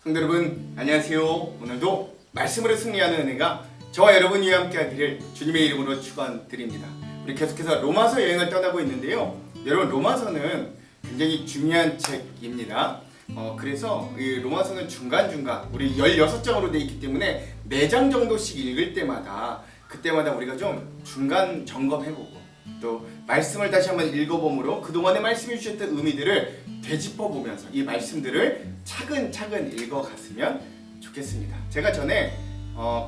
성도 여러분 안녕하세요. 오늘도 말씀으로 승리하는 은혜가 저와 여러분 위에 함께 하기를 주님의 이름으로 축원드립니다. 우리 계속해서 로마서 여행을 떠나고 있는데요. 여러분 로마서는 굉장히 중요한 책입니다. 그래서 이 로마서는 중간중간 우리 16장으로 되어 있기 때문에 4장 정도씩 읽을 때마다 그때마다 우리가 좀 중간 점검해보고 또 말씀을 다시 한번 읽어보므로 그동안에 말씀해 주셨던 의미들을 되짚어보면서 이 말씀들을 차근차근 읽어갔으면 좋겠습니다. 제가 전에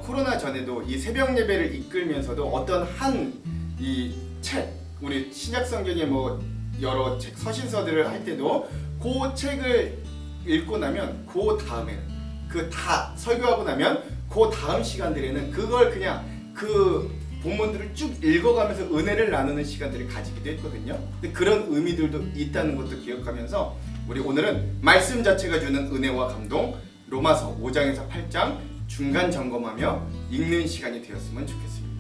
코로나 전에도 이 새벽 예배를 이끌면서도 어떤 한 이 책, 우리 신약 성경의 뭐 여러 책 서신서들을 할 때도 그 책을 읽고 나면 그 다음에는 그 다 설교하고 나면 그 다음 시간들에는 그걸 그냥 그 본문들을 쭉 읽어가면서 은혜를 나누는 시간들을 가지기도 했거든요. 근데 그런 의미들도 있다는 것도 기억하면서 우리 오늘은 말씀 자체가 주는 은혜와 감동 로마서 5장에서 8장 중간 점검하며 읽는 시간이 되었으면 좋겠습니다.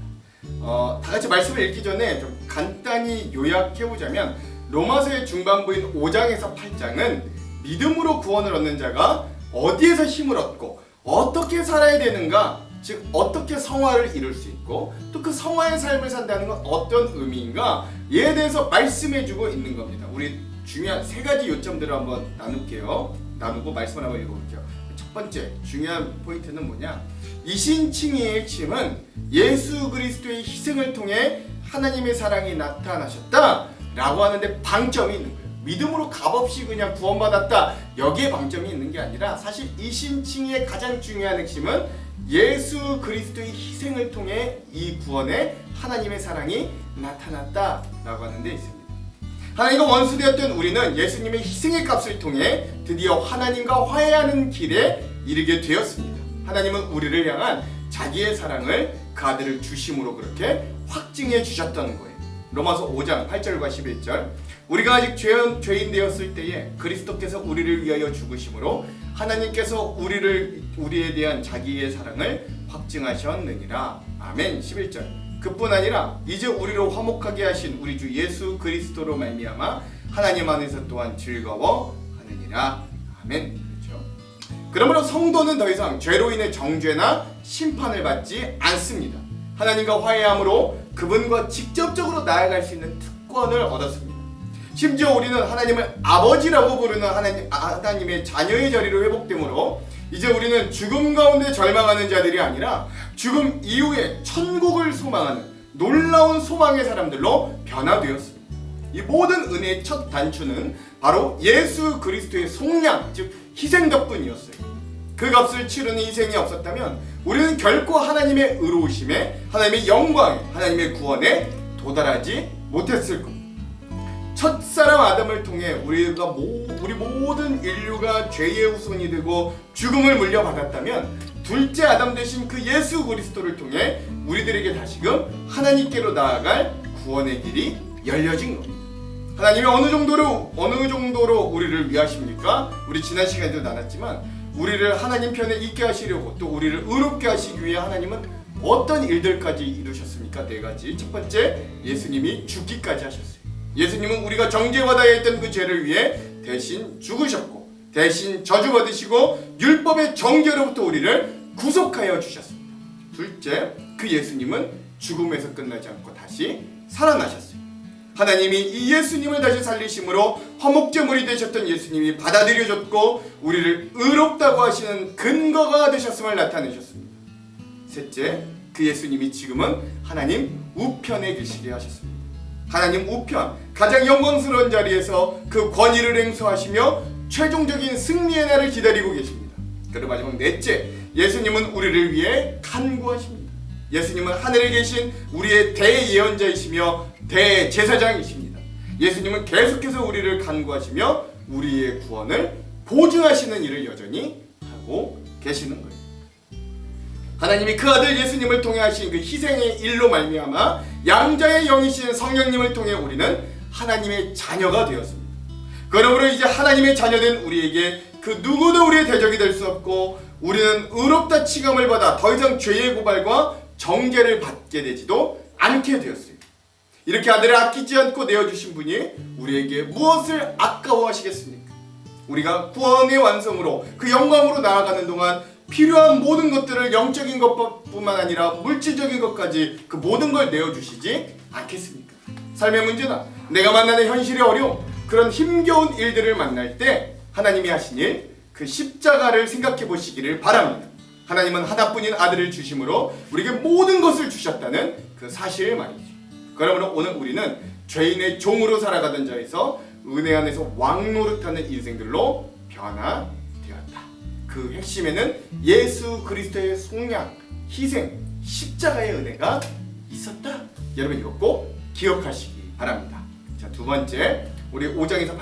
다 같이 말씀을 읽기 전에 좀 간단히 요약해보자면 로마서의 중반부인 5장에서 8장은 믿음으로 구원을 얻는 자가 어디에서 힘을 얻고 어떻게 살아야 되는가, 즉 어떻게 성화를 이룰 수 있고 또 그 성화의 삶을 산다는 건 어떤 의미인가 에 대해서 말씀해주고 있는 겁니다. 우리 중요한 3가지 요점들을 한번 나누고 말씀을 한번 읽어볼게요. 첫 번째 중요한 포인트는 뭐냐, 이 신칭의의 핵심은 예수 그리스도의 희생을 통해 하나님의 사랑이 나타나셨다 라고 하는데 방점이 있는 거예요. 믿음으로 값없이 그냥 구원받았다 여기에 방점이 있는 게 아니라 사실 이 신칭의의 가장 중요한 핵심은 예수 그리스도의 희생을 통해 이 구원에 하나님의 사랑이 나타났다라고 하는 데 있습니다. 하나님과 원수되었던 우리는 예수님의 희생의 값을 통해 드디어 하나님과 화해하는 길에 이르게 되었습니다. 하나님은 우리를 향한 자기의 사랑을 그 아들을 주심으로 그렇게 확증해 주셨다는 거예요. 로마서 5장 8절과 11절 우리가 아직 죄인 되었을 때에 그리스도께서 우리를 위하여 죽으심으로 하나님께서 우리에 대한 자기의 사랑을 확증하셨느니라. 아멘. 11절 그뿐 아니라 이제 우리로 화목하게 하신 우리 주 예수 그리스도로 말미암아 하나님 안에서 또한 즐거워하느니라. 아멘. 그렇죠. 그러므로 성도는 더 이상 죄로 인해 정죄나 심판을 받지 않습니다. 하나님과 화해함으로 그분과 직접적으로 나아갈 수 있는 특권을 얻었습니다. 심지어 우리는 하나님을 아버지라고 부르는 하나님의 자녀의 자리로 회복되므로 이제 우리는 죽음 가운데 절망하는 자들이 아니라 죽음 이후에 천국을 소망하는 놀라운 소망의 사람들로 변화되었습니다. 이 모든 은혜의 첫 단추는 바로 예수 그리스도의 속량, 즉 희생 덕분이었어요. 그 값을 치르는 희생이 없었다면 우리는 결코 하나님의 의로우심에, 하나님의 영광에, 하나님의 구원에 도달하지 못했을 겁니다. 첫사람 아담을 통해 우리 모든 인류가 죄의 후손이 되고 죽음을 물려받았다면 둘째 아담 되신 그 예수 그리스도를 통해 우리들에게 다시금 하나님께로 나아갈 구원의 길이 열려진 겁니다. 하나님이 어느 정도로 우리를 위하십니까? 우리 지난 시간에도 나눴지만 우리를 하나님 편에 있게 하시려고 또 우리를 의롭게 하시기 위해 하나님은 어떤 일들까지 이루셨습니까? 4가지. 첫 번째, 예수님이 죽기까지 하셨어요. 예수님은 우리가 정죄받아야 했던 그 죄를 위해 대신 죽으셨고 대신 저주받으시고 율법의 정죄로부터 우리를 구속하여 주셨습니다. 둘째, 그 예수님은 죽음에서 끝나지 않고 다시 살아나셨어요. 하나님이 이 예수님을 다시 살리심으로 화목제물이 되셨던 예수님이 받아들여졌고 우리를 의롭다고 하시는 근거가 되셨음을 나타내셨습니다. 셋째, 그 예수님이 지금은 하나님 우편에 계시게 하셨습니다. 하나님 우편, 가장 영광스러운 자리에서 그 권위를 행사하시며 최종적인 승리의 날을 기다리고 계십니다. 그리고 마지막 넷째, 예수님은 우리를 위해 간구하십니다. 예수님은 하늘에 계신 우리의 대예언자이시며 대제사장이십니다. 예수님은 계속해서 우리를 간구하시며 우리의 구원을 보증하시는 일을 여전히 하고 계시는 거예요. 하나님이 그 아들 예수님을 통해 하신 그 희생의 일로 말미암아 양자의 영이신 성령님을 통해 우리는 하나님의 자녀가 되었습니다. 그러므로 이제 하나님의 자녀된 우리에게 그 누구도 우리의 대적이 될 수 없고 우리는 의롭다 칭함을 받아 더 이상 죄의 고발과 정죄를 받게 되지도 않게 되었어요. 이렇게 아들을 아끼지 않고 내어주신 분이 우리에게 무엇을 아까워하시겠습니까? 우리가 구원의 완성으로 그 영광으로 나아가는 동안 필요한 모든 것들을 영적인 것뿐만 아니라 물질적인 것까지 그 모든 걸 내어주시지 않겠습니까? 삶의 문제나 내가 만나는 현실의 어려움, 그런 힘겨운 일들을 만날 때 하나님이 하신 일, 그 십자가를 생각해 보시기를 바랍니다. 하나님은 하나뿐인 아들을 주심으로 우리에게 모든 것을 주셨다는 그 사실 말이죠. 그러므로 오늘 우리는 죄인의 종으로 살아가던 자에서 은혜 안에서 왕노릇하는 인생들로 변화되었다. 그 핵심에는 예수 그리스도의 속량, 희생, 십자가의 은혜가 있었다. 여러분 이거 꼭 기억하시기 바랍니다. 자, 두 번째, 우리 5장에서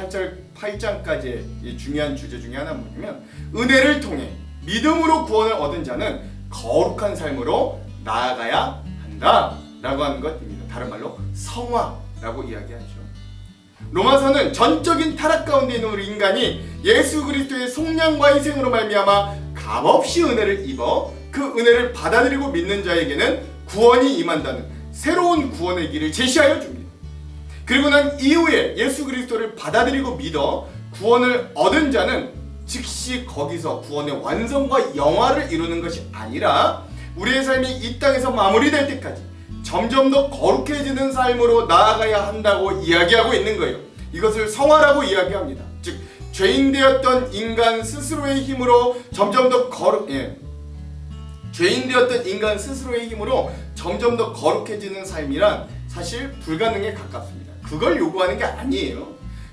8장까지의 중요한 주제 중에 하나는 뭐냐면 은혜를 통해 믿음으로 구원을 얻은 자는 거룩한 삶으로 나아가야 한다 라고 하는 것입니다. 다른 말로 성화라고 이야기하죠. 로마서는 전적인 타락 가운데 있는 우리 인간이 예수 그리스도의 속량과 희생으로 말미암아 값없이 은혜를 입어 그 은혜를 받아들이고 믿는 자에게는 구원이 임한다는 새로운 구원의 길을 제시하여 줍니다. 그리고 난 이후에 예수 그리스도를 받아들이고 믿어 구원을 얻은 자는 즉시 거기서 구원의 완성과 영화를 이루는 것이 아니라 우리의 삶이 이 땅에서 마무리될 때까지 점점 더 거룩해지는 삶으로 나아가야 한다고 이야기하고 있는 거예요. 이것을 성화라고 이야기합니다. 즉 죄인 되었던 인간 스스로의 힘으로 점점 더 죄인 되었던 인간 스스로의 힘으로 점점 더 거룩해지는 삶이란 사실 불가능에 가깝습니다. 그걸 요구하는 게 아니에요.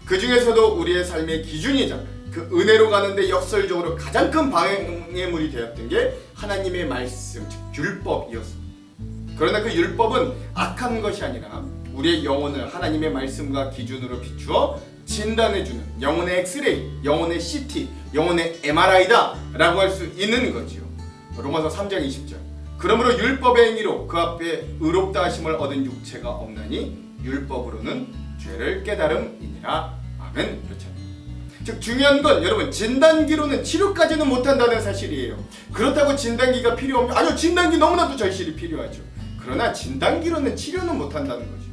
그 중에서도 우리의 삶의 기준이자 그 은혜로 가는데 역설적으로 가장 큰 방해물이 되었던 게 하나님의 말씀, 즉 율법이었습니다. 그러나 그 율법은 악한 것이 아니라 우리의 영혼을 하나님의 말씀과 기준으로 비추어 진단해주는 영혼의 엑스레이, 영혼의 CT, 영혼의 MRI다 라고 할 수 있는 거지요. 로마서 3장 20절. 그러므로 율법의 행위로 그 앞에 의롭다 하심을 얻은 육체가 없나니 율법으로는 죄를 깨달음이니라. 아멘. 그렇잖아요. 즉 중요한 건 여러분 진단기로는 치료까지는 못한다는 사실이에요. 그렇다고 진단기가 필요 없냐? 아니요, 진단기 너무나도 절실히 필요하죠. 그러나 진단기로는 치료는 못한다는 거죠.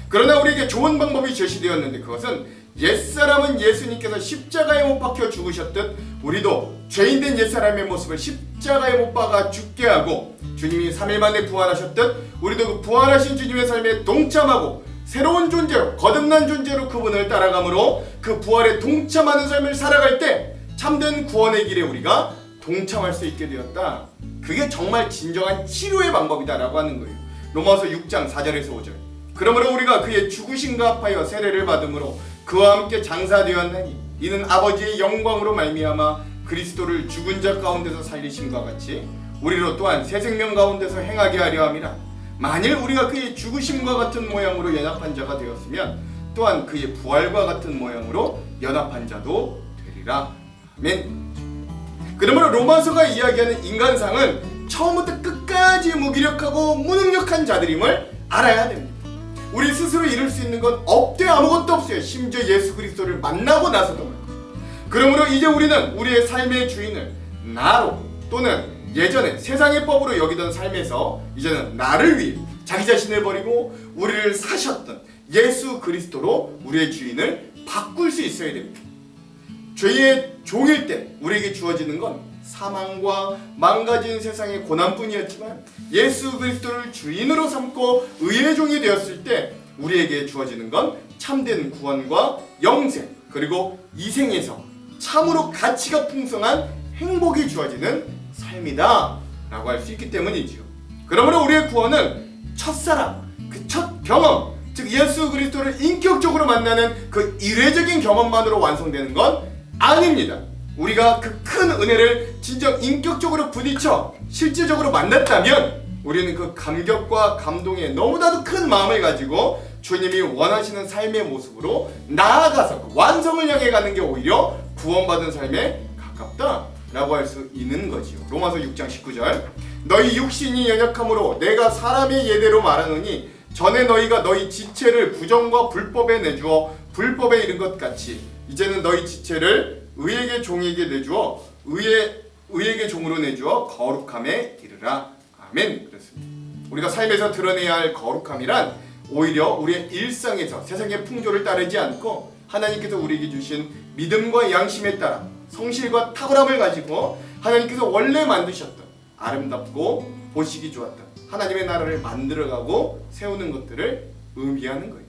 그러나 우리에게 좋은 방법이 제시되었는데 그것은 옛사람은 예수님께서 십자가에 못 박혀 죽으셨듯 우리도 죄인된 옛사람의 모습을 십자가에 못 박아 죽게 하고 주님이 3일 만에 부활하셨듯 우리도 그 부활하신 주님의 삶에 동참하고 새로운 존재로, 거듭난 존재로 그분을 따라가므로 그 부활에 동참하는 삶을 살아갈 때 참된 구원의 길에 우리가 동참할 수 있게 되었다. 그게 정말 진정한 치료의 방법이다라고 하는 거예요. 로마서 6장 4절에서 5절. 그러므로 우리가 그의 죽으심과 합하여 세례를 받음으로 그와 함께 장사되었나니 이는 아버지의 영광으로 말미암아 그리스도를 죽은 자 가운데서 살리심과 같이 우리로 또한 새 생명 가운데서 행하게 하려 함이라. 만일 우리가 그의 죽으심과 같은 모양으로 연합한 자가 되었으면 또한 그의 부활과 같은 모양으로 연합한 자도 되리라. 아멘. 그러므로 로마서가 이야기하는 인간상은 처음부터 끝까지 무기력하고 무능력한 자들임을 알아야 됩니다. 우리 스스로 이룰 수 있는 건 없되 아무것도 없어요. 심지어 예수 그리스도를 만나고 나서도 말이에요. 그러므로 이제 우리는 우리의 삶의 주인을 나로 또는 예전에 세상의 법으로 여기던 삶에서 이제는 나를 위해 자기 자신을 버리고 우리를 사셨던 예수 그리스도로 우리의 주인을 바꿀 수 있어야 됩니다. 죄의 종일 때 우리에게 주어지는 건 사망과 망가진 세상의 고난뿐이었지만 예수 그리스도를 주인으로 삼고 의의 종이 되었을 때 우리에게 주어지는 건 참된 구원과 영생 그리고 이 생에서 참으로 가치가 풍성한 행복이 주어지는 삶이다 라고 할 수 있기 때문이지요. 그러므로 우리의 구원은 첫사랑, 그 첫 경험, 즉 예수 그리스도를 인격적으로 만나는 그 이례적인 경험만으로 완성되는 건 아닙니다. 우리가 그 큰 은혜를 진정 인격적으로 부딪혀 실제적으로 만났다면 우리는 그 감격과 감동에 너무나도 큰 마음을 가지고 주님이 원하시는 삶의 모습으로 나아가서 그 완성을 향해 가는 게 오히려 구원받은 삶에 가깝다라고 할 수 있는 거지요. 로마서 6장 19절. 너희 육신이 연약함으로 내가 사람의 예대로 말하노니 전에 너희가 너희 지체를 부정과 불법에 내주어 불법에 이른 것 같이 이제는 너희 지체를 의에게 종에게 내주어 의에게 종으로 내주어 거룩함에 이르라. 아멘. 그렇습니다. 우리가 삶에서 드러내야 할 거룩함이란 오히려 우리의 일상에서 세상의 풍조를 따르지 않고 하나님께서 우리에게 주신 믿음과 양심에 따라 성실과 탁월함을 가지고 하나님께서 원래 만드셨던 아름답고 보시기 좋았던 하나님의 나라를 만들어가고 세우는 것들을 의미하는 거예요.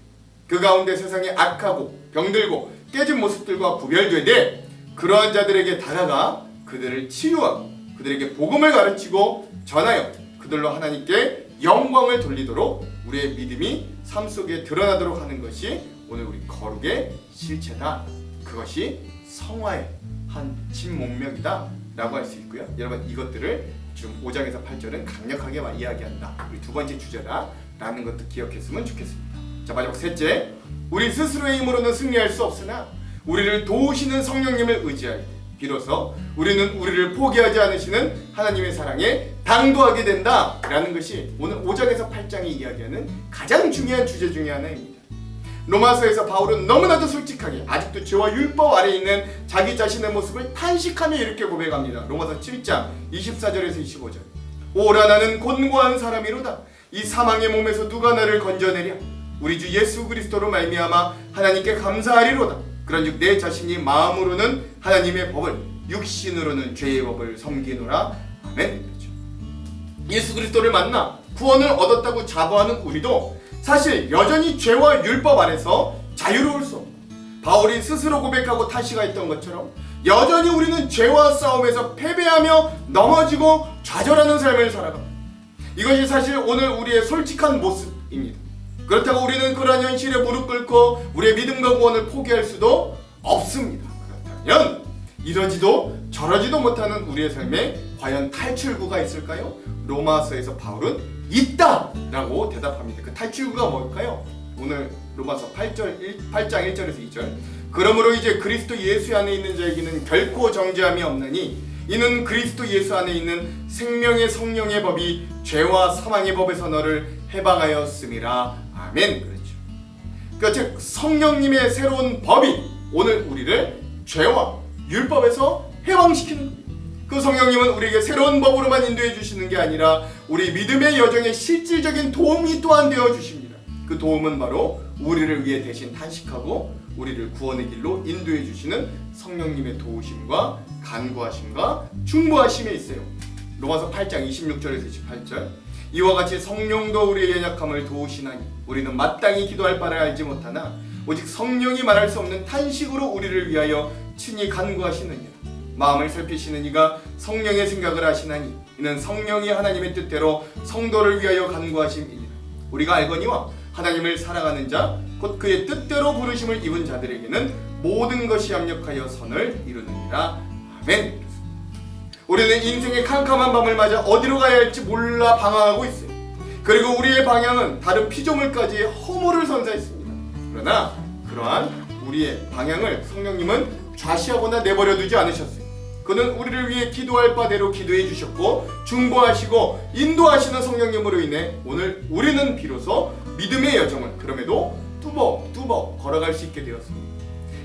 그 가운데 세상에 악하고 병들고 깨진 모습들과 구별되되 그러한 자들에게 다가가 그들을 치유하고 그들에게 복음을 가르치고 전하여 그들로 하나님께 영광을 돌리도록 우리의 믿음이 삶 속에 드러나도록 하는 것이 오늘 우리 거룩의 실체다. 그것이 성화의 한 진목명이다 라고 할 수 있고요. 여러분 이것들을 지금 5장에서 8절은 강력하게 이야기한다. 우리 두 번째 주제다 라는 것도 기억했으면 좋겠습니다. 자, 마지막 셋째, 우리 스스로의 힘으로는 승리할 수 없으나 우리를 도우시는 성령님을 의지할 때 비로소 우리는 우리를 포기하지 않으시는 하나님의 사랑에 당도하게 된다 라는 것이 오늘 5장에서 8장이 이야기하는 가장 중요한 주제 중에 하나입니다. 로마서에서 바울은 너무나도 솔직하게 아직도 죄와 율법 아래 있는 자기 자신의 모습을 탄식하며 이렇게 고백합니다. 로마서 7장 24절에서 25절. 오라 나는 곤고한 사람이로다. 이 사망의 몸에서 누가 나를 건져내랴. 우리 주 예수 그리스도로 말미암아 하나님께 감사하리로다. 그런즉 내 자신이 마음으로는 하나님의 법을 육신으로는 죄의 법을 섬기노라. 아멘. 그렇죠. 예수 그리스도를 만나 구원을 얻었다고 자부하는 우리도 사실 여전히 죄와 율법 아래서 자유로울 수 없다. 바울이 스스로 고백하고 탄식했던 것처럼 여전히 우리는 죄와 싸움에서 패배하며 넘어지고 좌절하는 삶을 살아갑니다. 이것이 사실 오늘 우리의 솔직한 모습입니다. 그렇다고 우리는 그러한 현실에 무릎 꿇고 우리의 믿음과 구원을 포기할 수도 없습니다. 그렇다면 이러지도 저러지도 못하는 우리의 삶에 과연 탈출구가 있을까요? 로마서에서 바울은 있다! 라고 대답합니다. 그 탈출구가 뭘까요? 오늘 로마서 8장 1절에서 2절. 그러므로 이제 그리스도 예수 안에 있는 자에게는 결코 정죄함이 없나니 이는 그리스도 예수 안에 있는 생명의 성령의 법이 죄와 사망의 법에서 너를 해방하였음이라. 아멘. 그렇죠. 그러니까 즉 성령님의 새로운 법이 오늘 우리를 죄와 율법에서 해방시키는 거예요. 그 성령님은 우리에게 새로운 법으로만 인도해 주시는 게 아니라 우리 믿음의 여정에 실질적인 도움이 또한 되어 주십니다. 그 도움은 바로 우리를 위해 대신 탄식하고 우리를 구원의 길로 인도해 주시는 성령님의 도우심과 간구하심과 중보하심에 있어요. 로마서 8장 26절에서 28절. 이와 같이 성령도 우리의 연약함을 도우시나니 우리는 마땅히 기도할 바를 알지 못하나 오직 성령이 말할 수 없는 탄식으로 우리를 위하여 친히 간구하시느니라. 마음을 살피시는 이가 성령의 생각을 하시나니 이는 성령이 하나님의 뜻대로 성도를 위하여 간구하심이니라. 우리가 알거니와 하나님을 사랑하는 자 곧 그의 뜻대로 부르심을 입은 자들에게는 모든 것이 합력하여 선을 이루느니라. 아멘. 우리는 인생의 캄캄한 밤을 맞아 어디로 가야 할지 몰라 방황하고 있어요. 그리고 우리의 방향은 다른 피조물까지 허물을 선사했습니다. 그러나 그러한 우리의 방향을 성령님은 좌시하거나 내버려 두지 않으셨어요. 그는 우리를 위해 기도할 바대로 기도해 주셨고 중보하시고 인도하시는 성령님으로 인해 오늘 우리는 비로소 믿음의 여정을 그럼에도 뚜벅뚜벅 걸어갈 수 있게 되었습니다.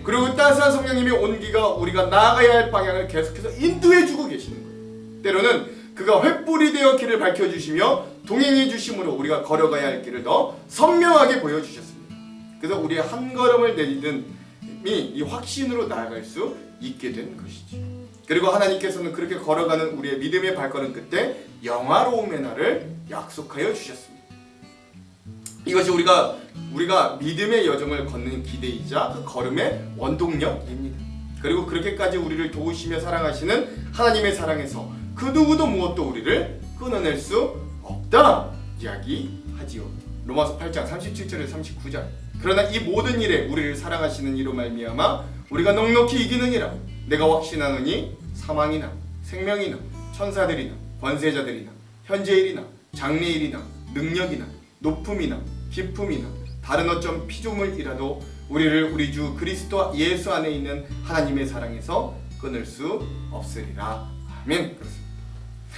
그리고 따스한 성령님의 온기가 우리가 나아가야 할 방향을 계속해서 인도해 주고 계시는 거예요. 때로는 그가 횃불이 되어 길을 밝혀주시며 동행해 주심으로 우리가 걸어가야 할 길을 더 선명하게 보여주셨습니다. 그래서 우리의 한 걸음을 내딛음이 이 확신으로 나아갈 수 있게 된 것이죠. 그리고 하나님께서는 그렇게 걸어가는 우리의 믿음의 발걸음 끝에 영화로움의 날을 약속하여 주셨습니다. 이것이 우리가 믿음의 여정을 걷는 기대이자 그 걸음의 원동력입니다. 그리고 그렇게까지 우리를 도우시며 사랑하시는 하나님의 사랑에서 그 누구도 무엇도 우리를 끊어낼 수 없다 이야기하지요. 로마서 8장 37절에서 39절. 그러나 이 모든 일에 우리를 사랑하시는 이로 말미암아 우리가 넉넉히 이기느니라. 내가 확신하노니 사망이나 생명이나 천사들이나 권세자들이나 현재일이나 장래일이나 능력이나 높음이나 깊음이나 다른 어떤 피조물이라도 우리를 우리 주 그리스도 예수 안에 있는 하나님의 사랑에서 끊을 수 없으리라. 아멘. 그렇습니다.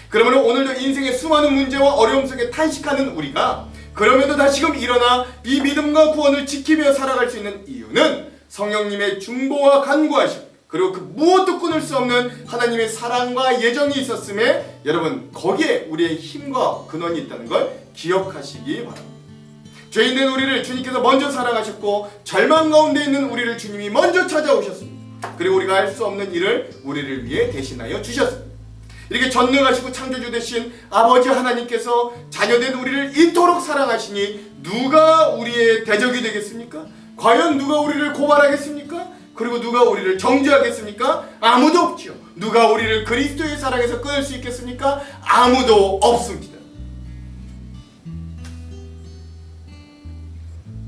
그러므로 오늘도 인생의 수많은 문제와 어려움 속에 탄식하는 우리가 그럼에도 다시금 일어나 이 믿음과 구원을 지키며 살아갈 수 있는 이유는 성령님의 중보와 간구하심 그리고 그 무엇도 끊을 수 없는 하나님의 사랑과 예정이 있었음에 여러분 거기에 우리의 힘과 근원이 있다는 걸 기억하시기 바랍니다. 죄인된 우리를 주님께서 먼저 사랑하셨고 절망 가운데 있는 우리를 주님이 먼저 찾아오셨습니다. 그리고 우리가 할 수 없는 일을 우리를 위해 대신하여 주셨습니다. 이렇게 전능하시고 창조주 되신 아버지 하나님께서 자녀된 우리를 이토록 사랑하시니 누가 우리의 대적이 되겠습니까? 과연 누가 우리를 고발하겠습니까? 그리고 누가 우리를 정죄하겠습니까? 아무도 없죠. 누가 우리를 그리스도의 사랑에서 끊을 수 있겠습니까? 아무도 없습니다.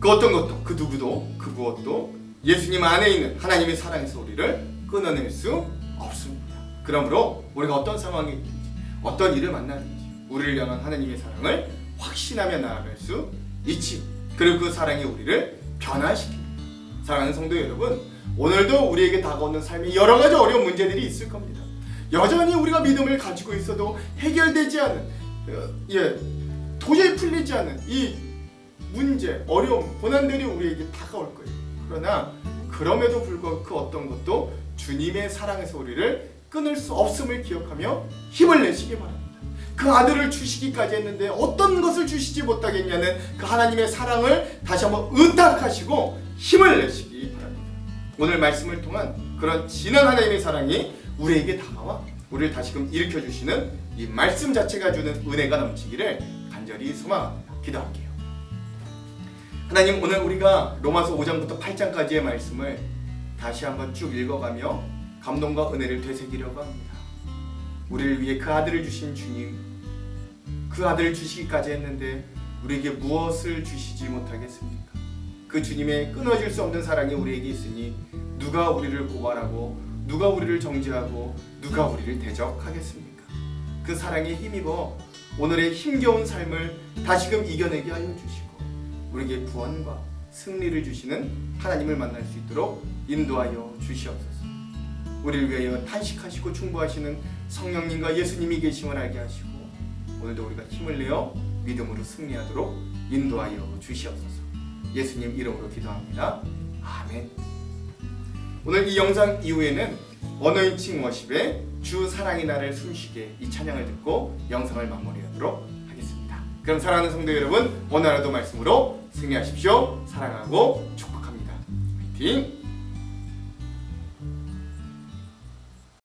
그 어떤 것도, 그 누구도, 그 무엇도 예수님 안에 있는 하나님의 사랑에서 우리를 끊어낼 수 없습니다. 그러므로 우리가 어떤 상황에 있든지 어떤 일을 만나든지 우리를 향한 하나님의 사랑을 확신하며 나아갈 수 있지요. 그리고 그 사랑이 우리를 변화시킵니다. 사랑하는 성도 여러분, 오늘도 우리에게 다가오는 삶에 여러 가지 어려운 문제들이 있을 겁니다. 여전히 우리가 믿음을 가지고 있어도 해결되지 않은, 도저히 풀리지 않은 이 문제, 어려움, 고난들이 우리에게 다가올 거예요. 그러나 그럼에도 불구하고 그 어떤 것도 주님의 사랑에서 우리를 끊을 수 없음을 기억하며 힘을 내시기 바랍니다. 그 아들을 주시기까지 했는데 어떤 것을 주시지 못하겠냐는 그 하나님의 사랑을 다시 한번 의탁하시고 힘을 내시기 바랍니다. 오늘 말씀을 통한 그런 진한 하나님의 사랑이 우리에게 다가와 우리를 다시금 일으켜주시는 이 말씀 자체가 주는 은혜가 넘치기를 간절히 소망합니다. 기도할게요. 하나님, 오늘 우리가 로마서 5장부터 8장까지의 말씀을 다시 한번 쭉 읽어가며 감동과 은혜를 되새기려고 합니다. 우리를 위해 그 아들을 주신 주님, 그 아들을 주시기까지 했는데 우리에게 무엇을 주시지 못하겠습니까? 그 주님의 끊어질 수 없는 사랑이 우리에게 있으니 누가 우리를 고발하고 누가 우리를 정죄하고 누가 우리를 대적하겠습니까? 그 사랑에 힘입어 오늘의 힘겨운 삶을 다시금 이겨내게 하여 주시고 우리에게 구원과 승리를 주시는 하나님을 만날 수 있도록 인도하여 주시옵소서. 우리를 위하여 탄식하시고 충보하시는 성령님과 예수님이 계심을 알게 하시고 오늘도 우리가 힘을 내어 믿음으로 승리하도록 인도하여 주시옵소서. 예수님 이름으로 기도합니다. 아멘. 오늘 이 영상 이후에는 어너인팅 워십의 주 사랑이 나를 숨쉬게 이 찬양을 듣고 영상을 마무리하도록 하겠습니다. 그럼 사랑하는 성도 여러분, 오늘 하루도 말씀으로 승리하십시오. 사랑하고 축복합니다. 화이팅!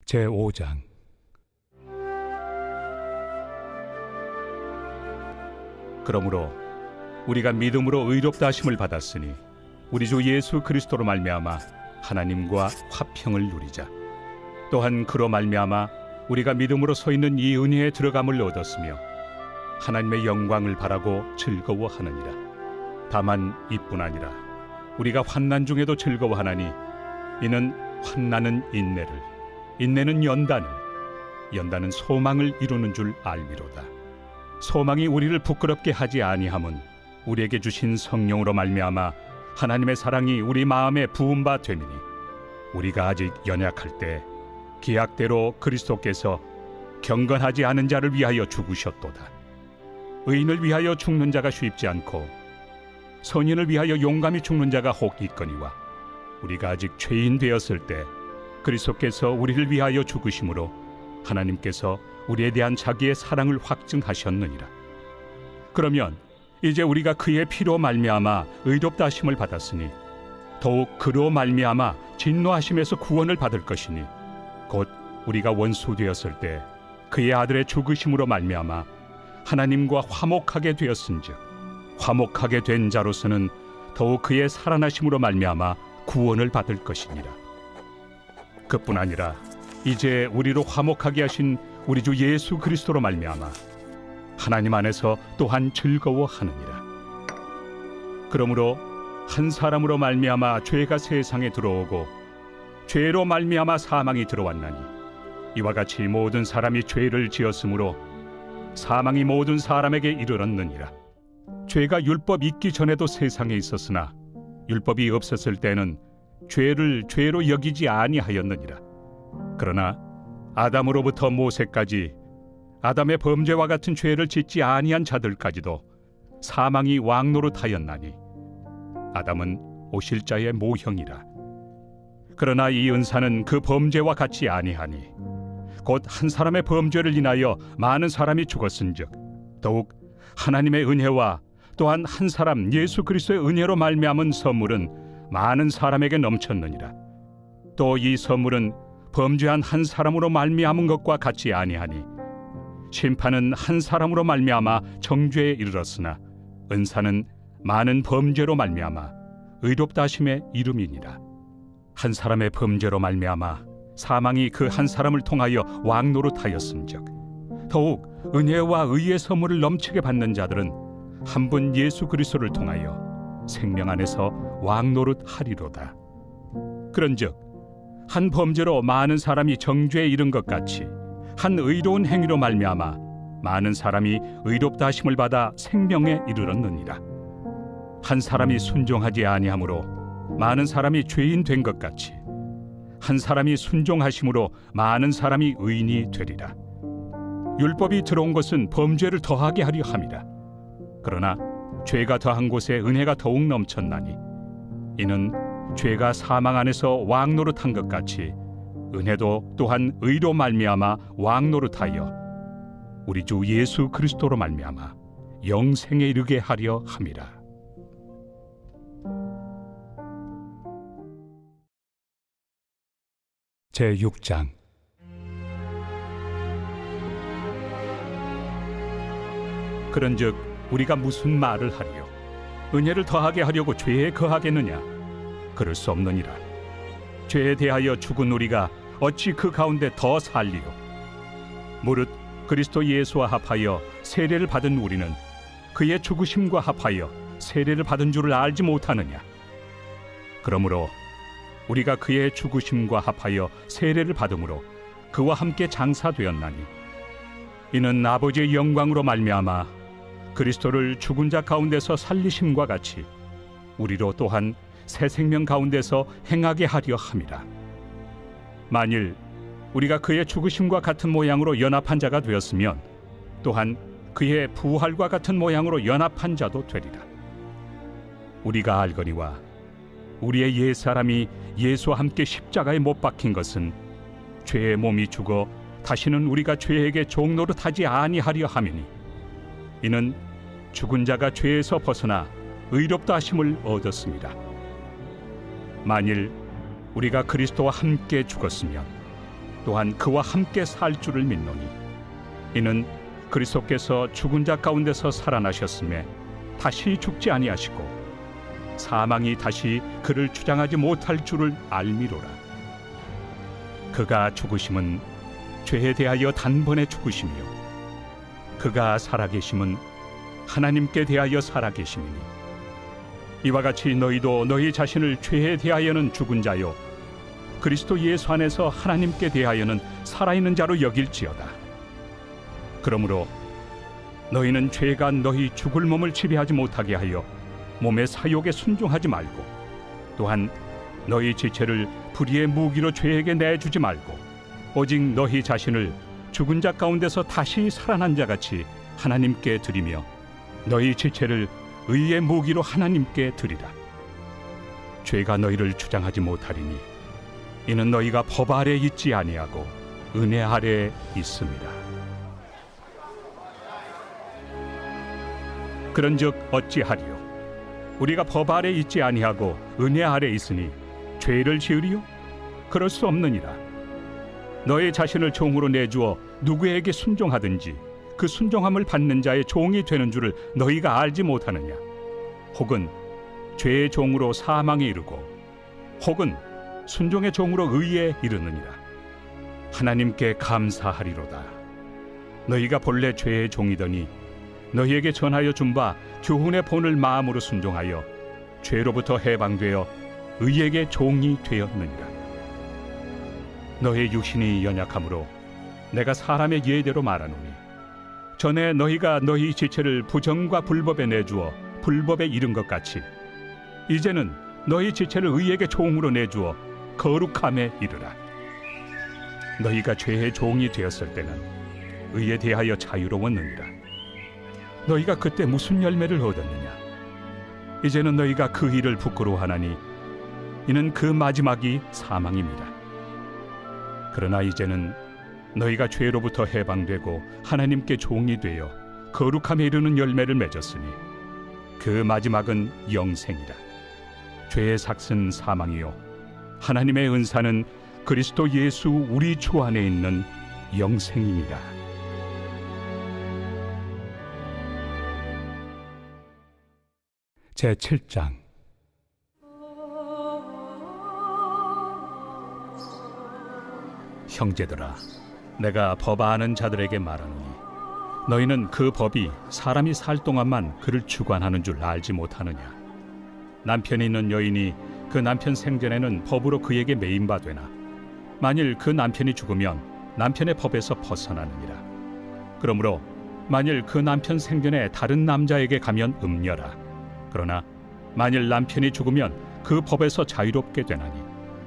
제5장 그러므로 우리가 믿음으로 의롭다 하심을 받았으니 우리 주 예수 그리스도로 말미암아 하나님과 화평을 누리자. 또한 그로 말미암아 우리가 믿음으로 서 있는 이 은혜에 들어감을 얻었으며 하나님의 영광을 바라고 즐거워하느니라. 다만 이뿐 아니라 우리가 환난 중에도 즐거워하나니 이는 환난은 인내를, 인내는 연단을, 연단은 소망을 이루는 줄 알미로다. 소망이 우리를 부끄럽게 하지 아니함은 우리에게 주신 성령으로 말미암아 하나님의 사랑이 우리 마음에 부은 바 됨이니 우리가 아직 연약할 때 기약대로 그리스도께서 경건하지 않은 자를 위하여 죽으셨도다. 의인을 위하여 죽는 자가 쉽지 않고 선인을 위하여 용감히 죽는 자가 혹 있거니와 우리가 아직 죄인 되었을 때 그리스도께서 우리를 위하여 죽으심으로 하나님께서 우리에 대한 자기의 사랑을 확증하셨느니라. 그러면 이제 우리가 그의 피로 말미암아 의롭다 하심을 받았으니 더욱 그로 말미암아 진노하심에서 구원을 받을 것이니 곧 우리가 원수 되었을 때 그의 아들의 죽으심으로 말미암아 하나님과 화목하게 되었은즉 화목하게 된 자로서는 더욱 그의 살아나심으로 말미암아 구원을 받을 것이니라. 그뿐 아니라 이제 우리로 화목하게 하신 우리 주 예수 그리스도로 말미암아 하나님 안에서 또한 즐거워하느니라. 그러므로 한 사람으로 말미암아 죄가 세상에 들어오고 죄로 말미암아 사망이 들어왔나니 이와 같이 모든 사람이 죄를 지었으므로 사망이 모든 사람에게 이르렀느니라. 죄가 율법 있기 전에도 세상에 있었으나 율법이 없었을 때는 죄를 죄로 여기지 아니하였느니라. 그러나 아담으로부터 모세까지 아담의 범죄와 같은 죄를 짓지 아니한 자들까지도 사망이 왕노릇하였나니 아담은 오실 자의 모형이라. 그러나 이 은사는 그 범죄와 같지 아니하니 곧 한 사람의 범죄를 인하여 많은 사람이 죽었은즉 더욱 하나님의 은혜와 또한 한 사람 예수 그리스도의 은혜로 말미암은 선물은 많은 사람에게 넘쳤느니라. 또 이 선물은 범죄한 한 사람으로 말미암은 것과 같지 아니하니 심판은 한 사람으로 말미암아 정죄에 이르렀으나 은사는 많은 범죄로 말미암아 의롭다 하심에 이름이니라. 한 사람의 범죄로 말미암아 사망이 그 한 사람을 통하여 왕노릇하였음즉 더욱 은혜와 의의 선물을 넘치게 받는 자들은 한 분 예수 그리스도를 통하여 생명 안에서 왕노릇하리로다. 그런즉 한 범죄로 많은 사람이 정죄에 이른 것 같이 한 의로운 행위로 말미암아 많은 사람이 의롭다 하심을 받아 생명에 이르렀느니라. 한 사람이 순종하지 아니하므로 많은 사람이 죄인 된 것 같이 한 사람이 순종하심으로 많은 사람이 의인이 되리라. 율법이 들어온 것은 범죄를 더하게 하려 함이라. 그러나 죄가 더한 곳에 은혜가 더욱 넘쳤나니 이는 죄가 사망 안에서 왕노릇한 것 같이 은혜도 또한 의로 말미암아 왕노릇하여 우리 주 예수 그리스도로 말미암아 영생에 이르게 하려 함이라. 제6장. 그런즉 우리가 무슨 말을 하리요? 은혜를 더하게 하려고 죄에 거하겠느냐? 그럴 수 없느니라. 죄에 대하여 죽은 우리가 어찌 그 가운데 더 살리요? 무릇 그리스도 예수와 합하여 세례를 받은 우리는 그의 죽으심과 합하여 세례를 받은 줄을 알지 못하느냐? 그러므로 우리가 그의 죽으심과 합하여 세례를 받음으로 그와 함께 장사되었나니 이는 아버지의 영광으로 말미암아 그리스도를 죽은 자 가운데서 살리심과 같이 우리로 또한 새 생명 가운데서 행하게 하려 함이라. 만일 우리가 그의 죽으심과 같은 모양으로 연합한 자가 되었으면 또한 그의 부활과 같은 모양으로 연합한 자도 되리라. 우리가 알거니와 우리의 옛사람이 예수와 함께 십자가에 못 박힌 것은 죄의 몸이 죽어 다시는 우리가 죄에게 종노릇하지 아니하려 함이니 이는 죽은 자가 죄에서 벗어나 의롭다 하심을 얻었습니다. 만일 우리가 그리스도와 함께 죽었으면 또한 그와 함께 살 줄을 믿노니 이는 그리스도께서 죽은 자 가운데서 살아나셨음에 다시 죽지 아니하시고 사망이 다시 그를 주장하지 못할 줄을 알미로라. 그가 죽으심은 죄에 대하여 단번에 죽으시며 그가 살아계심은 하나님께 대하여 살아계심이니 이와 같이 너희도 너희 자신을 죄에 대하여는 죽은 자요 그리스도 예수 안에서 하나님께 대하여는 살아있는 자로 여길지어다. 그러므로 너희는 죄가 너희 죽을 몸을 지배하지 못하게 하여 몸의 사욕에 순종하지 말고 또한 너희 지체를 불의의 무기로 죄에게 내주지 말고 오직 너희 자신을 죽은 자 가운데서 다시 살아난 자같이 하나님께 드리며 너희 지체를 의의 무기로 하나님께 드리라. 죄가 너희를 주장하지 못하리니 이는 너희가 법 아래 있지 아니하고 은혜 아래 있습니다. 그런즉 어찌하리요? 우리가 법 아래 있지 아니하고 은혜 아래 있으니 죄를 지으리요? 그럴 수 없느니라. 너희 자신을 종으로 내주어 누구에게 순종하든지 그 순종함을 받는 자의 종이 되는 줄을 너희가 알지 못하느냐? 혹은 죄의 종으로 사망에 이르고 혹은 순종의 종으로 의에 이르느니라. 하나님께 감사하리로다. 너희가 본래 죄의 종이더니 너희에게 전하여 준 바 교훈의 본을 마음으로 순종하여 죄로부터 해방되어 의에게 종이 되었느니라. 너희 육신이 연약함으로 내가 사람의 예대로 말하노니 전에 너희가 너희 지체를 부정과 불법에 내주어 불법에 이른 것 같이 이제는 너희 지체를 의에게 종으로 내주어 거룩함에 이르라. 너희가 죄의 종이 되었을 때는 의에 대하여 자유로웠느니라. 너희가 그때 무슨 열매를 얻었느냐? 이제는 너희가 그 일을 부끄러워하나니 이는 그 마지막이 사망입니다. 그러나 이제는 너희가 죄로부터 해방되고 하나님께 종이 되어 거룩함에 이르는 열매를 맺었으니 그 마지막은 영생이라. 죄의 삭은 사망이요 하나님의 은사는 그리스도 예수 우리 주 안에 있는 영생이니라. 제7장. 형제들아, 내가 법 아는 자들에게 말하노니 너희는 그 법이 사람이 살 동안만 그를 주관하는 줄 알지 못하느냐. 남편이 있는 여인이 그 남편 생전에는 법으로 그에게 매인 바 되나 만일 그 남편이 죽으면 남편의 법에서 벗어나느니라. 그러므로 만일 그 남편 생전에 다른 남자에게 가면 음녀라. 그러나 만일 남편이 죽으면 그 법에서 자유롭게 되나니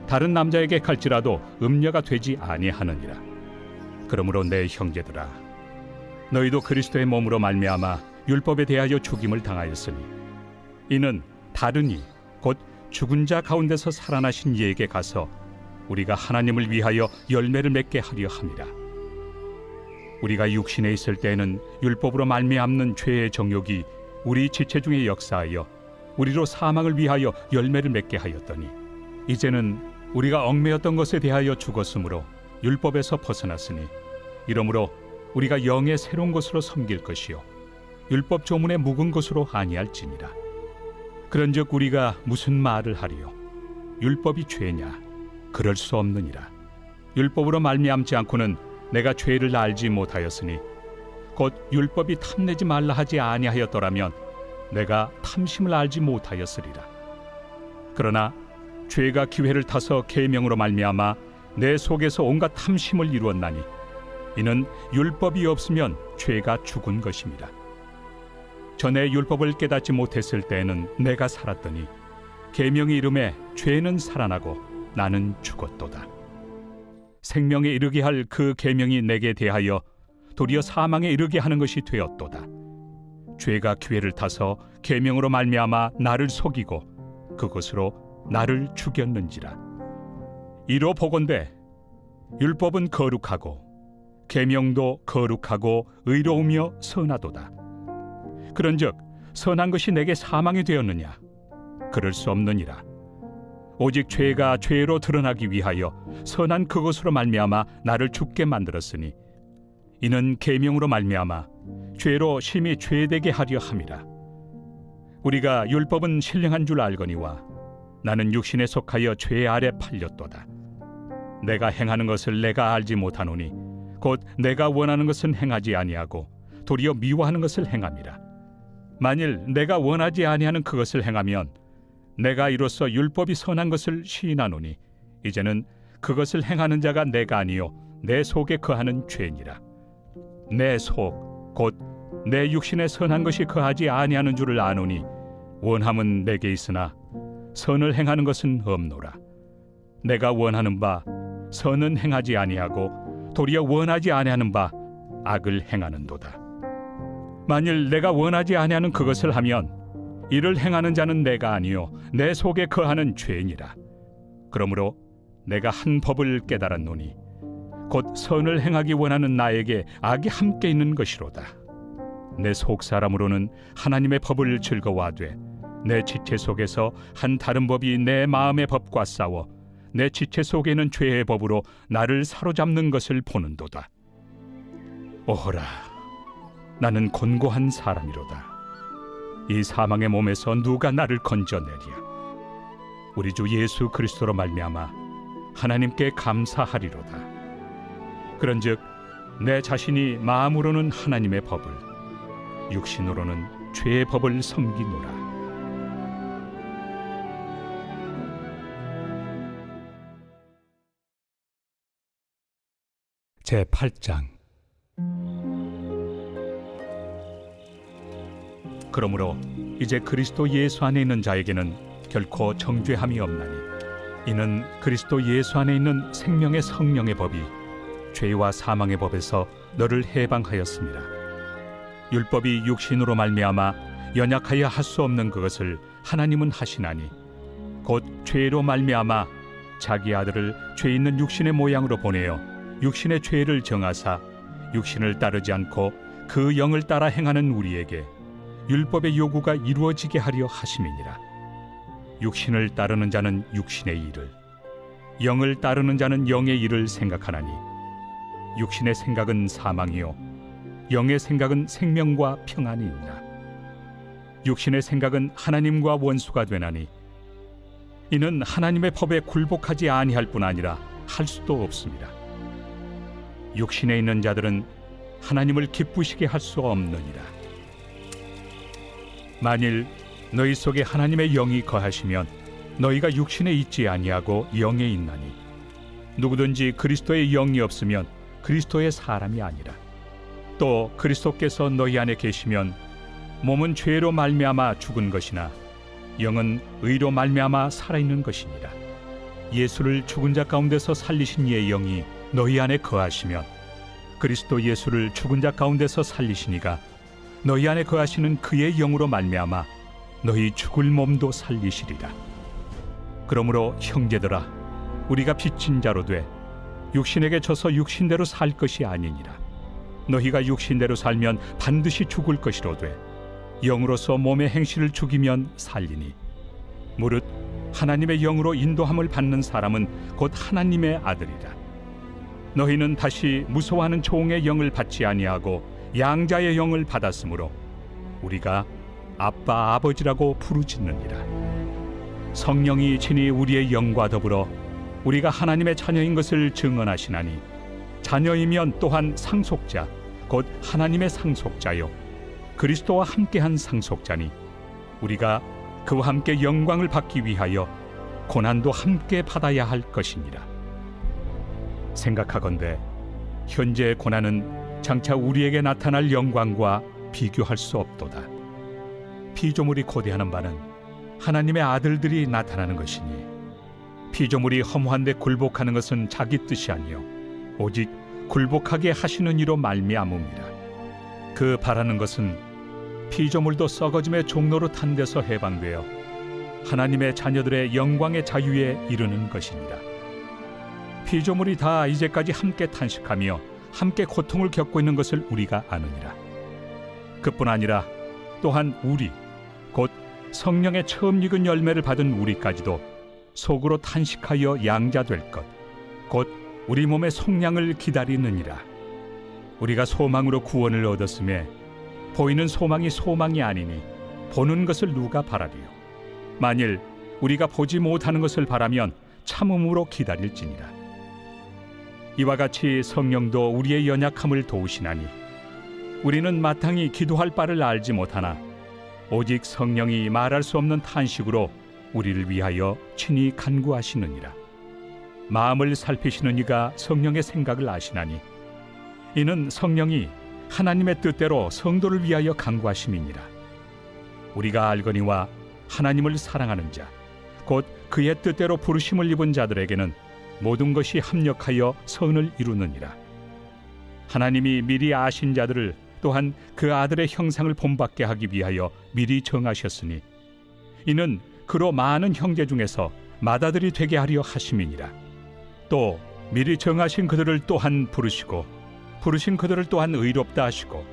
다른 남자에게 갈지라도 음녀가 되지 아니하느니라. 그러므로 내 형제들아, 너희도 그리스도의 몸으로 말미암아 율법에 대하여 죽임을 당하였으니 이는 다른 이 곧 죽은 자 가운데서 살아나신 이에게 가서 우리가 하나님을 위하여 열매를 맺게 하려 함이라. 우리가 육신에 있을 때에는 율법으로 말미암는 죄의 정욕이 우리 지체 중에 역사하여 우리로 사망을 위하여 열매를 맺게 하였더니 이제는 우리가 얽매였던 것에 대하여 죽었으므로 율법에서 벗어났으니 이러므로 우리가 영의 새로운 것으로 섬길 것이요 율법 조문의 묵은 것으로 아니할지니라. 그런즉 우리가 무슨 말을 하리요? 율법이 죄냐? 그럴 수 없느니라. 율법으로 말미암지 않고는 내가 죄를 알지 못하였으니 곧 율법이 탐내지 말라 하지 아니하였더라면 내가 탐심을 알지 못하였으리라. 그러나 죄가 기회를 타서 계명으로 말미암아 내 속에서 온갖 탐심을 이루었나니 이는 율법이 없으면 죄가 죽은 것입니다. 전에 율법을 깨닫지 못했을 때에는 내가 살았더니 계명이 이름에 죄는 살아나고 나는 죽었도다. 생명에 이르게 할 그 계명이 내게 대하여 도리어 사망에 이르게 하는 것이 되었도다. 죄가 기회를 타서 계명으로 말미암아 나를 속이고 그것으로 나를 죽였는지라. 이로 보건대 율법은 거룩하고 계명도 거룩하고 의로우며 선하도다. 그런즉 선한 것이 내게 사망이 되었느냐? 그럴 수 없느니라. 오직 죄가 죄로 드러나기 위하여 선한 그것으로 말미암아 나를 죽게 만들었으니 이는 계명으로 말미암아 죄로 심히 죄되게 하려 함이라. 우리가 율법은 신령한 줄 알거니와 나는 육신에 속하여 죄 아래 팔렸도다. 내가 행하는 것을 내가 알지 못하노니 곧 내가 원하는 것은 행하지 아니하고 도리어 미워하는 것을 행함이라. 만일 내가 원하지 아니하는 그것을 행하면 내가 이로써 율법이 선한 것을 시인하노니 이제는 그것을 행하는 자가 내가 아니요 내 속에 거하는 죄니라. 내 속 곧 내 육신에 선한 것이 거하지 아니하는 줄을 아노니 원함은 내게 있으나 선을 행하는 것은 없노라. 내가 원하는 바 선은 행하지 아니하고 도리어 원하지 아니하는 바 악을 행하는도다. 만일 내가 원하지 아니하는 그것을 하면 이를 행하는 자는 내가 아니요 내 속에 거하는 죄니라. 그러므로 내가 한 법을 깨달았노니 곧 선을 행하기 원하는 나에게 악이 함께 있는 것이로다. 내 속 사람으로는 하나님의 법을 즐거워하되 내 지체 속에서 한 다른 법이 내 마음의 법과 싸워 내 지체 속에는 죄의 법으로 나를 사로잡는 것을 보는도다. 오호라, 나는 곤고한 사람이로다. 이 사망의 몸에서 누가 나를 건져내랴? 우리 주 예수 그리스도로 말미암아 하나님께 감사하리로다. 그런즉 내 자신이 마음으로는 하나님의 법을, 육신으로는 죄의 법을 섬기노라. 제8장. 그러므로 이제 그리스도 예수 안에 있는 자에게는 결코 정죄함이 없나니 이는 그리스도 예수 안에 있는 생명의 성령의 법이 죄와 사망의 법에서 너를 해방하였습니다. 율법이 육신으로 말미암아 연약하여 할 수 없는 그것을 하나님은 하시나니 곧 죄로 말미암아 자기 아들을 죄 있는 육신의 모양으로 보내어 육신의 죄를 정하사 육신을 따르지 않고 그 영을 따라 행하는 우리에게 율법의 요구가 이루어지게 하려 하심이니라. 육신을 따르는 자는 육신의 일을, 영을 따르는 자는 영의 일을 생각하나니 육신의 생각은 사망이요 영의 생각은 생명과 평안이니라. 육신의 생각은 하나님과 원수가 되나니 이는 하나님의 법에 굴복하지 아니할 뿐 아니라 할 수도 없습니다. 육신에 있는 자들은 하나님을 기쁘시게 할 수 없느니라. 만일 너희 속에 하나님의 영이 거하시면 너희가 육신에 있지 아니하고 영에 있나니 누구든지 그리스도의 영이 없으면 그리스도의 사람이 아니라. 또 그리스도께서 너희 안에 계시면 몸은 죄로 말미암아 죽은 것이나 영은 의로 말미암아 살아있는 것이니라. 예수를 죽은 자 가운데서 살리신 이의 영이 너희 안에 거하시면 그리스도 예수를 죽은 자 가운데서 살리시니가 너희 안에 거하시는 그의 영으로 말미암아 너희 죽을 몸도 살리시리라. 그러므로 형제들아, 우리가 빚진 자로 돼 육신에게 져서 육신대로 살 것이 아니니라. 너희가 육신대로 살면 반드시 죽을 것이로되 영으로서 몸의 행실을 죽이면 살리니 무릇 하나님의 영으로 인도함을 받는 사람은 곧 하나님의 아들이라. 너희는 다시 무서워하는 종의 영을 받지 아니하고 양자의 영을 받았으므로 우리가 아빠 아버지라고 부르짖느니라. 성령이 친히 우리의 영과 더불어 우리가 하나님의 자녀인 것을 증언하시나니 자녀이면 또한 상속자 곧 하나님의 상속자요 그리스도와 함께한 상속자니 우리가 그와 함께 영광을 받기 위하여 고난도 함께 받아야 할 것이니라. 생각하건대 현재의 고난은 장차 우리에게 나타날 영광과 비교할 수 없도다. 피조물이 고대하는 바는 하나님의 아들들이 나타나는 것이니 피조물이 허무한데 굴복하는 것은 자기 뜻이 아니요 오직 굴복하게 하시는 이로 말미암음이라. 그 바라는 것은 피조물도 썩어짐의 종로로 탄 데서 해방되어 하나님의 자녀들의 영광의 자유에 이르는 것이니라. 피조물이 다 이제까지 함께 탄식하며 함께 고통을 겪고 있는 것을 우리가 아느니라. 그뿐 아니라 또한 우리 곧 성령의 처음 익은 열매를 받은 우리까지도 속으로 탄식하여 양자될 것 곧 우리 몸의 속량을 기다리느니라. 우리가 소망으로 구원을 얻었음에 보이는 소망이 소망이 아니니 보는 것을 누가 바라리요. 만일 우리가 보지 못하는 것을 바라면 참음으로 기다릴지니라. 이와 같이 성령도 우리의 연약함을 도우시나니 우리는 마땅히 기도할 바를 알지 못하나 오직 성령이 말할 수 없는 탄식으로 우리를 위하여 친히 간구하시느니라. 마음을 살피시는 이가 성령의 생각을 아시나니 이는 성령이 하나님의 뜻대로 성도를 위하여 간구하심이니라. 우리가 알거니와 하나님을 사랑하는 자 곧 그의 뜻대로 부르심을 입은 자들에게는 모든 것이 합력하여 선을 이루느니라. 하나님이 미리 아신 자들을 또한 그 아들의 형상을 본받게 하기 위하여 미리 정하셨으니 이는 그로 많은 형제 중에서 맏아들이 되게 하려 하심이니라. 또 미리 정하신 그들을 또한 부르시고 부르신 그들을 또한 의롭다 하시고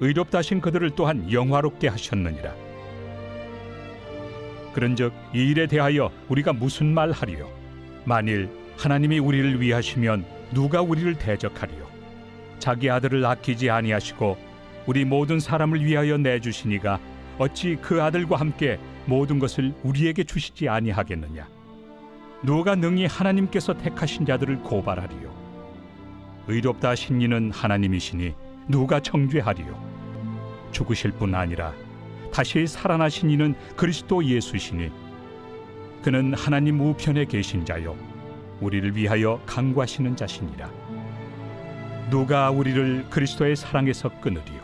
의롭다 하신 그들을 또한 영화롭게 하셨느니라. 그런즉 이 일에 대하여 우리가 무슨 말 하리요? 만일 하나님이 우리를 위하시면 누가 우리를 대적하리요? 자기 아들을 아끼지 아니하시고 우리 모든 사람을 위하여 내주시니가 어찌 그 아들과 함께 모든 것을 우리에게 주시지 아니하겠느냐? 누가 능히 하나님께서 택하신 자들을 고발하리요? 의롭다 하신 이는 하나님이시니 누가 정죄하리요? 죽으실 뿐 아니라 다시 살아나신 이는 그리스도 예수시니 그는 하나님 우편에 계신 자요 우리를 위하여 간구하시는 자시니라. 누가 우리를 그리스도의 사랑에서 끊으리요?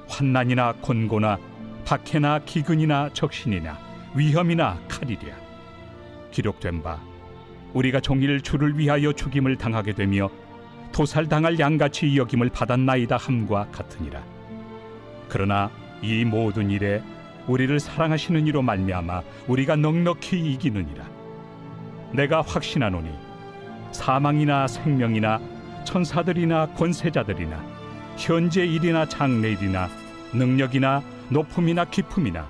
환난이나 곤고나 박해나 기근이나 적신이나 위험이나 칼이랴. 기록된 바 우리가 종일 주를 위하여 죽임을 당하게 되며 도살당할 양같이 여김을 받았나이다 함과 같으니라. 그러나 이 모든 일에 우리를 사랑하시는 이로 말미암아 우리가 넉넉히 이기느니라. 내가 확신하노니 사망이나 생명이나 천사들이나 권세자들이나 현재 일이나 장래일이나 능력이나 높음이나 깊음이나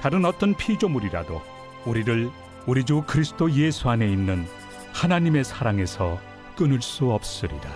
다른 어떤 피조물이라도 우리를 우리 주 그리스도 예수 안에 있는 하나님의 사랑에서 끊을 수 없으리라.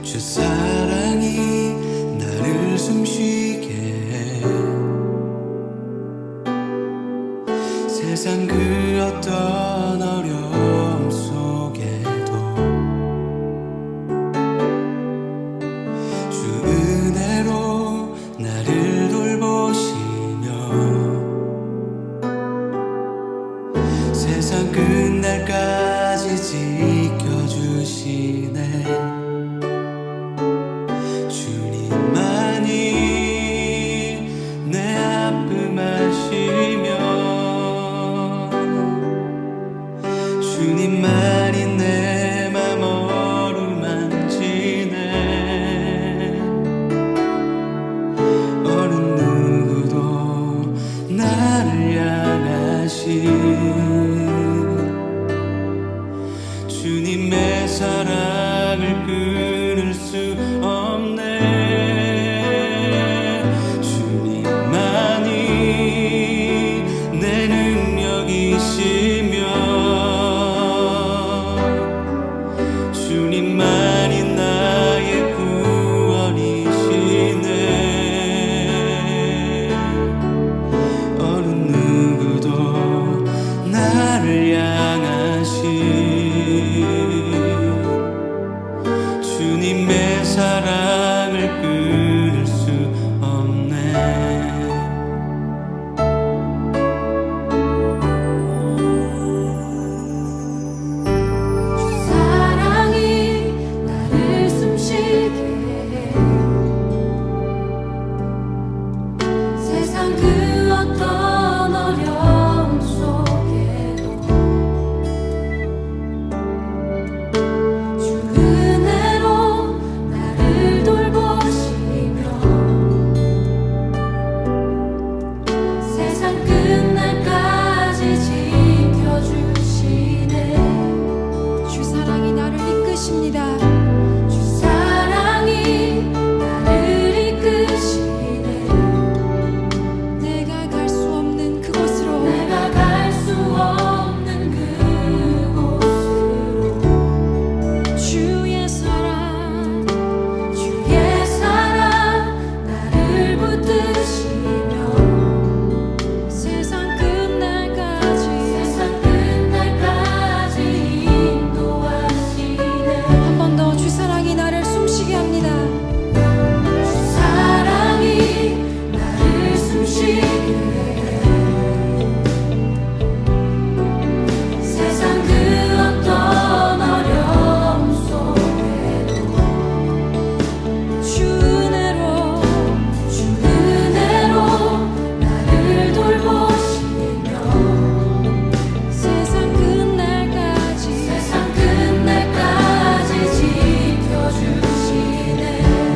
주 사랑이 나를 숨쉬게 해. 세상 그 어떤 어려움 속에도 주 은혜로 나를 돌보시며 세상 끝날까지 지켜주시네. 주님만이 내 맘 어루만지네. 어느 누구도 나를 향하신 주님의 사랑을 끊을 수 없네. 주님만이 내 능력이시며 주님만이 나의 구원이시네. 어느 누구도 나를 향하신 주님의 사랑을 끊을 수 없네.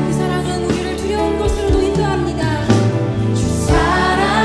그 사랑은 우리를 두려운 곳으로도 인도합니다. 주 사랑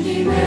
주님의